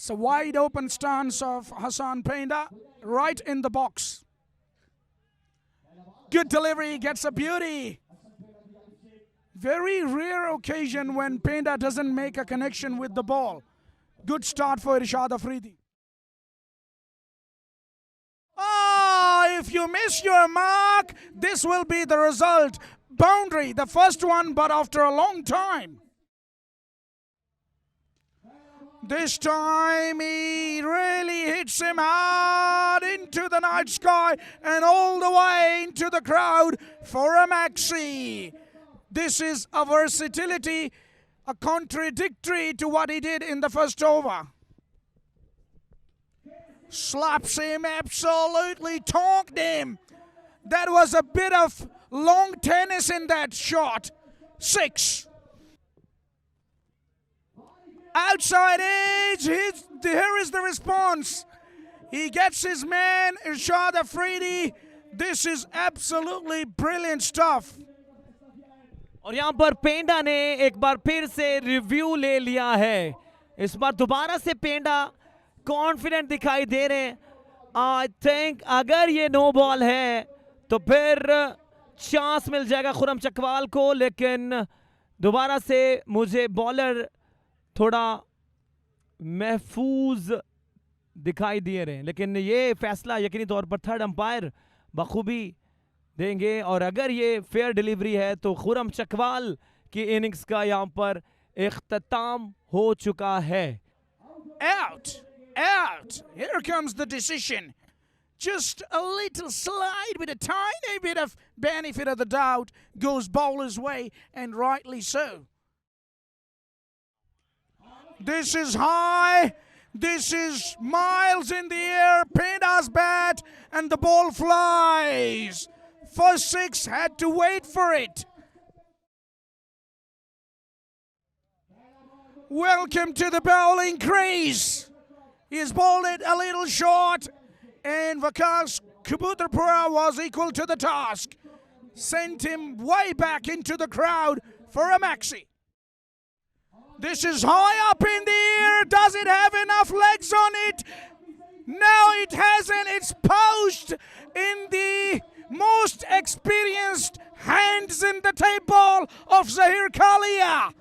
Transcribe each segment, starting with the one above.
It's a wide open stance of Hassan Penda right in the box. Good delivery, gets a beauty. Very rare occasion when Penda doesn't make a connection with the ball. Good start for Irshad Afridi. If you miss your mark, this will be the result. Boundary, the first one, but after a long time. This time he really hits him hard into the night sky and all the way into the crowd for a maxi. This is a versatility, a contradictory to what he did in the first over. Slaps him, absolutely tonked him. That was a bit of long tennis in that shot. 6. Outside edge, here is the response. He gets his man, Irshad Afridi. This is absolutely brilliant stuff. और यहाँ पर पेंडा ने एक बार फिर से review ले लिया है. इस बार दोबारा से पेंडा कॉन्फिडेंट दिखाई दे रहे हैं. आई थिंक अगर ये नो बॉल है तो फिर चांस मिल जाएगा खुरम चकवाल को, लेकिन दोबारा से मुझे बॉलर थोड़ा महफूज दिखाई दे रहे हैं. लेकिन ये फैसला यकीनी तौर पर थर्ड अंपायर बखूबी देंगे. और अगर ये फेयर डिलीवरी है तो खुरम चकवाल की इनिंग्स का यहाँ पर इख्तिताम हो चुका है. Out. Here comes the decision. Just a little slide with a tiny bit of benefit of the doubt goes bowler's way, and rightly so. This is high. This is miles in the air. Penda's bat and the ball flies. First 6 had to wait for it. Welcome to the bowling crease. He's bowled it a little short, and Vikas Kabutarpura was equal to the task. Sent him way back into the crowd for a maxi. This is high up in the air. Does it have enough legs on it? No, it hasn't. It's poached in the most experienced hands in the tape ball of Zahir Kalia.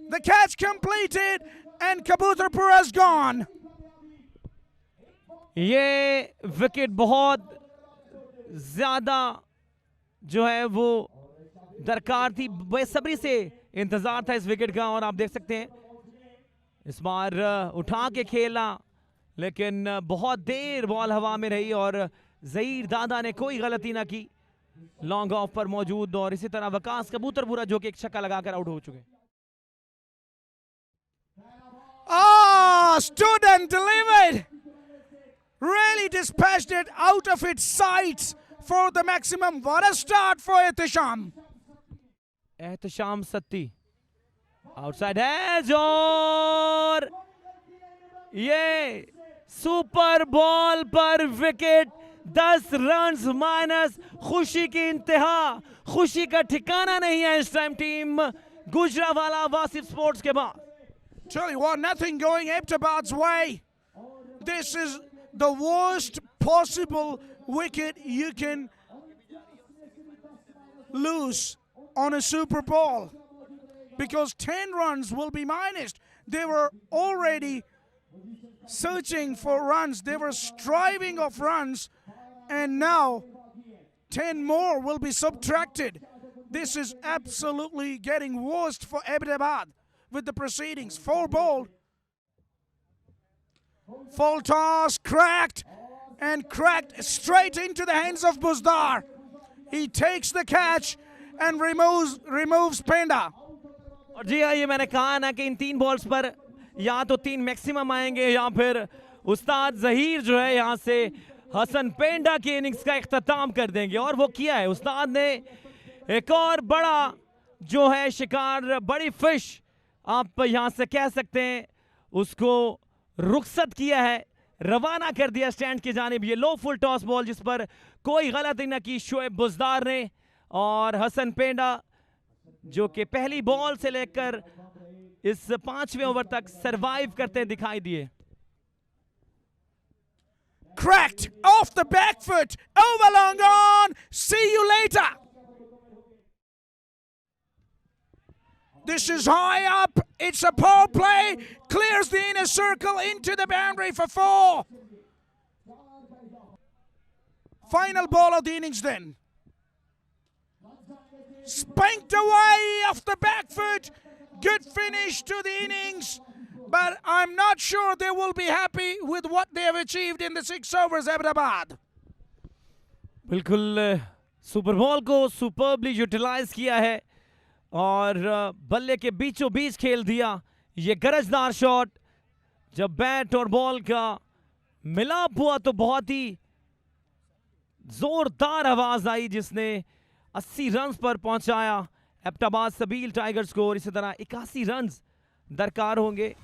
The catch completed, and Kabutarpura's gone. ये wicket बहुत ज़्यादा जो है वो दरकार थी. बेसब्री से इंतज़ार था इस विकेट का, और आप देख सकते हैं इस बार उठा के खेला, लेकिन बहुत देर बॉल हवा में रही और ज़हीर दादा ने कोई गलती ना की लॉन्ग ऑफ पर मौजूद. और इसी तरह वकास कबूतरपुरा जो कि एक छक्का लगाकर आउट हो चुके. Stood and delivered. Really dispatched it out of its sights for the maximum. What a start for Ehtisham. Ehtisham Satti outside edge, और ये सुपर बॉल पर विकेट. 10 runs minus. खुशी की इंतहा, खुशी का ठिकाना नहीं है इस time team Gujranwala Wasif sports के बाद. Tell you what, nothing going Hyptabad's way. This is the worst possible wicket you can lose on a Super Bowl, because 10 runs will be minused. They were already searching for runs. They were striving of runs, and now 10 more will be subtracted. This is absolutely getting worse for Hyptabad with the proceedings. 4 bowled. Full toss, cracked, and cracked straight into the hands of Buzdar. He takes the catch and removes Penda. और जी हाँ, ये मैंने कहा ना कि इन 3 balls पर या तो 3 मैक्सिमम आएंगे या फिर उस्ताद जहीर जो है यहाँ से हसन पेंडा की इनिंग्स का इख्तिताम कर देंगे. और वो किया है उस्ताद ने. एक और बड़ा जो है शिकार, बड़ी फिश आप यहाँ से कह सकते हैं, उसको रुखसत किया है, रवाना कर दिया स्टैंड की जानिब. ये लो फुल टॉस बॉल जिस पर कोई गलती न की शोएब बुज़दार ने, और हसन पेंडा जो कि पहली बॉल से लेकर इस 5वें ओवर तक सरवाइव करते दिखाई दिए. cracked off the back foot. Over long on. See you later. This is high up. It's a power play. Clears the inner circle into the boundary for 4. Final ball of the innings then. Spanked away off the back foot. Good finish to the innings. But I'm not sure they will be happy with what they have achieved in the 6 overs, Ahmedabad. बिल्कुल super ball को superbly utilise किया है और बल्ले के बीचों बीच खेल दिया ये गरजदार शॉट। जब बैट और बॉल का मिलाप हुआ तो बहुत ही जोरदार आवाज आई जिसने 80 रन्स पर पहुंचाया एबटाबाद सबील टाइगर्स को। और इसी तरह 81 रन्स दरकार होंगे।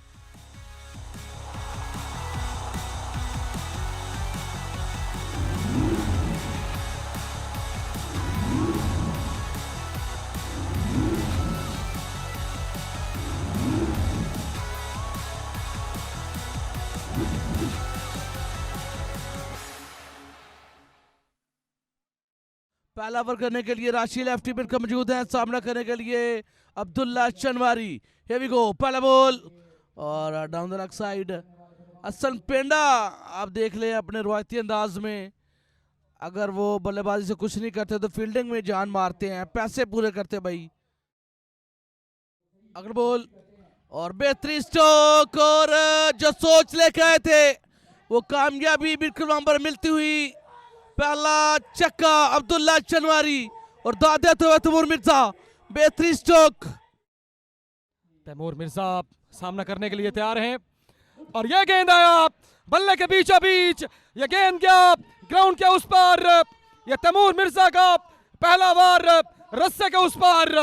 पहला ओवर करने के लिए राशि लेफ्टी मिड का मौजूद है। सामना करने के लिए अब्दुल्ला चनवारी। हियर वी गो, पहला बॉल और down the leg side Hasan पेंडा। आप देख ले अपने रवायती अंदाज में अगर वो बल्लेबाजी से कुछ नहीं करते तो फील्डिंग में जान मारते हैं, पैसे पूरे करते भाई। अगला बॉल और बेहतरीन स्ट्रोक और जो सोच लेके आए थे वो कामयाबी बिल्कुल वहां पर मिलती हुई। पहला चक्का अब्दुल्ला चनवारी और दादे तो तैमूर मिर्जा। बेहतरीन स्ट्रोक। तैमूर मिर्जा सामना करने के लिए तैयार हैं और यह गेंद आया बल्ले के बीचों बीच। यह गेंद गया ग्राउंड के उस पार। यह तैमूर मिर्जा का पहला वार रस्से के उस पार।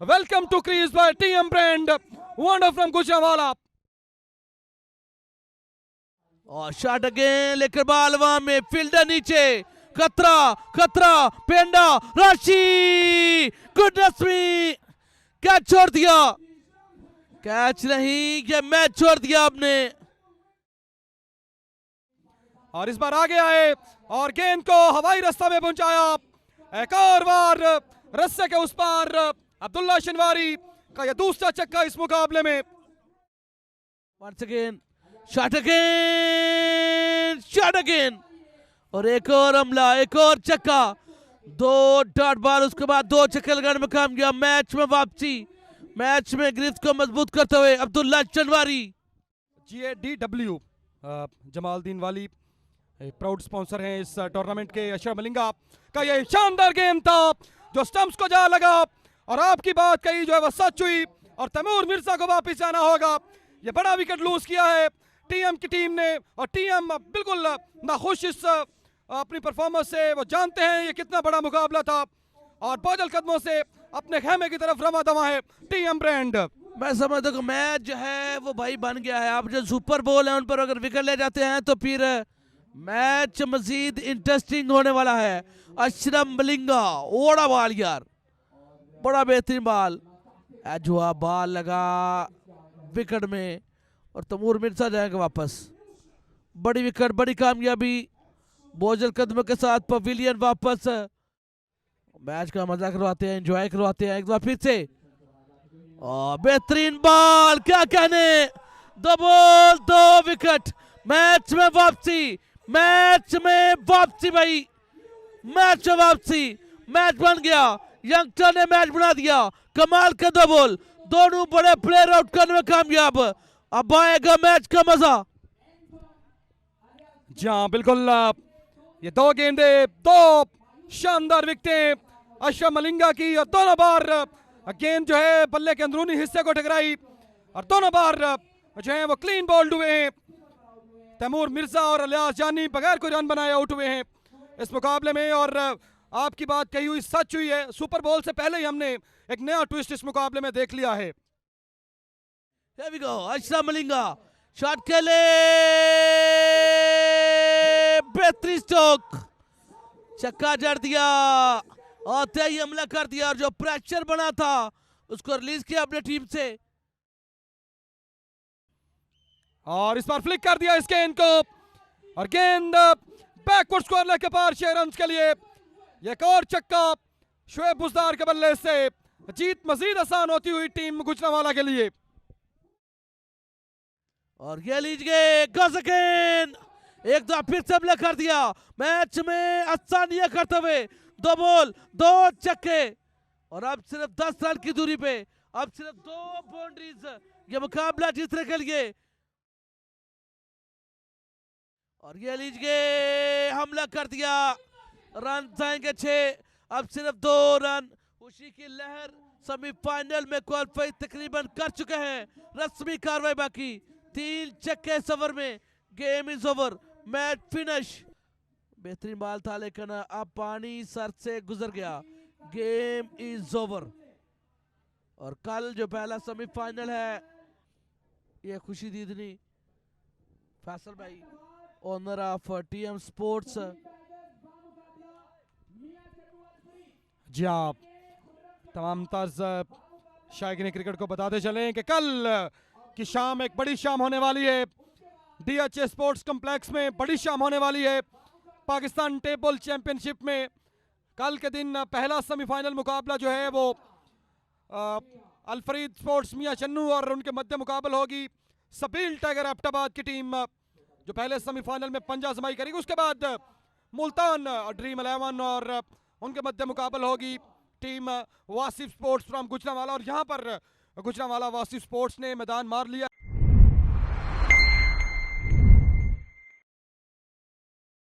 वेलकम टू क्रीज बाय टीएम ब्रांड वंडर फ्रॉम गुजरावाला। और शॉट अगेन लेकर बाल वहां में फील्डर नीचे। खतरा खतरा पेंडा राशि गुडनेस मी कैच छोड़ दिया। कैच नहीं ये मैच छोड़ दिया आपने। और इस बार आगे आए और गेंद को हवाई रास्ता में पहुंचाया। एक और बार रस्से के उस पार अब्दुल्ला चनवारी का यह दूसरा चक्का इस मुकाबले में। Once again shot again shot again और एक और हमला, एक और चक्का। 2 डॉट बॉल उसके बाद 2 चक्के लगाने में कामयाब। मैच में वापसी, मैच में गिरफ्त को मजबूत करते हुए अब्दुल्ला चनवारी। GADW जमालदीन वाली प्राउड स्पॉन्सर हैं इस टूर्नामेंट के। अशरफ मलिंगा का यह शानदार गेम था जो स्टंप्स को जा लगा और आपकी बात कही जो है वह सच हुई और तैमूर मिर्जा को वापस जाना होगा। यह बड़ा विकेट लूज किया है टीएम की टीम ने और टीएम बिल्कुल नाखुश इस अपनी परफॉर्मेंस से। वो जानते हैं ये कितना बड़ा मुकाबला था और बादल कदमों से अपने खेमे की तरफ रवा दवा है टीएम ब्रांड। मैं समझता हूँ मैच जो है वो भाई बन गया है। आप जो सुपर बॉल है उन पर अगर विकेट ले जाते हैं तो फिर मैच मजीद इंटरेस्टिंग होने वाला है। अशरफ मलिंगा ओड़ा बॉल यार, बड़ा बेहतरीन बॉल। एजुआ बॉल लगा विकेट में और तैमूर मिर्जा जाएंगे वापस। बड़ी विकेट, बड़ी कामयाबी। बोझल कदमों के साथ पवेलियन वापस। मैच का मजा करवाते हैं, एंजॉय करवाते हैं एक बार फिर से। और बेहतरीन बॉल, क्या कहने। 2 बॉल 2 विकेट। मैच में वापसी, मैच में वापसी भाई, मैच में वापसी। मैच बन गया, यंगस्टर ने मैच बना दिया। कमाल के 2 बॉल, दोनों बड़े प्लेयर आउट करने में कामयाब। अब आएगा मैच का मजा। जी हाँ बिल्कुल, ये 2 गेंदे 2 शानदार विकेटें अशरफ मलिंगा की और दोनों बार गेंद जो है बल्ले के अंदरूनी हिस्से को टकराई और दोनों बार जो है वो क्लीन बॉल्ड हुए हैं। तैमूर मिर्जा और अलियास जानी बगैर कोई रन बनाए आउट हुए हैं इस मुकाबले में। और आपकी बात कही हुई सच हुई है, सुपर बॉल से पहले ही हमने एक नया ट्विस्ट इस मुकाबले में देख लिया है। Here we go, Ashraf Malinga shot खेले, बेहतरीन स्ट्रोक, छक्का जड़ दिया और तेज हमला कर दिया और जो प्रेशर बना था उसको रिलीज किया अपने टीम से। और इस बार फ्लिक कर दिया इस गेंद को और गेंद बैकवर्ड स्क्वायर लेग के पार 6 रन के लिए। एक और छक्का शोएब बुजदार के बल्ले से जीत मजीद आसान होती हुई टीम गुजरांवाला के लिए। और ये लीजिए गज अगेन, एक दो फिर से हमला कर दिया मैच में आसानियां करते हुए। 2 बॉल 2 छक्के और अब सिर्फ 10 रन की दूरी पे, अब सिर्फ 2 बाउंड्रीज ये मुकाबला जीतने के लिए। और ये लीजिए हमला कर दिया, रन जाएंगे 6, अब सिर्फ 2 रन। खुशी की लहर सेमीफाइनल में क्वालिफाई तकरीबन कर चुके हैं, रस्मी कार्रवाई बाकी। 3 छक्के इस ओवर में, game is over, match finish. बेहतरीन बाल था लेकिन अब पानी सर से गुजर गया, गेम इज ओवर। और कल जो पहला सेमीफाइनल है ये खुशी दीदनी फैसल भाई ओनर ऑफ टीएम स्पोर्ट्स। जी आप तमाम तर्ज शायकीन क्रिकेट को बताते चलें कि कल की शाम एक बड़ी शाम होने वाली है। डीएचए स्पोर्ट्स कॉम्प्लेक्स में बड़ी शाम होने वाली है। पाकिस्तान टेबल चैंपियनशिप में कल के दिन पहला सेमीफाइनल मुकाबला जो है वो अलफरीद स्पोर्ट्स मियां चन्नू और उनके मध्य मुकाबल होगी सबील टाइगर एबटाबाद की टीम जो पहले सेमीफाइनल में पंजा आजमाई करेगी। उसके बाद मुल्तान ड्रीम 11 और उनके मध्य मुकाबल होगी team Wasif sports from Gujranwala. और यहाँ पर गुजरांवाला वासिफ स्पोर्ट्स ने मैदान मार लिया।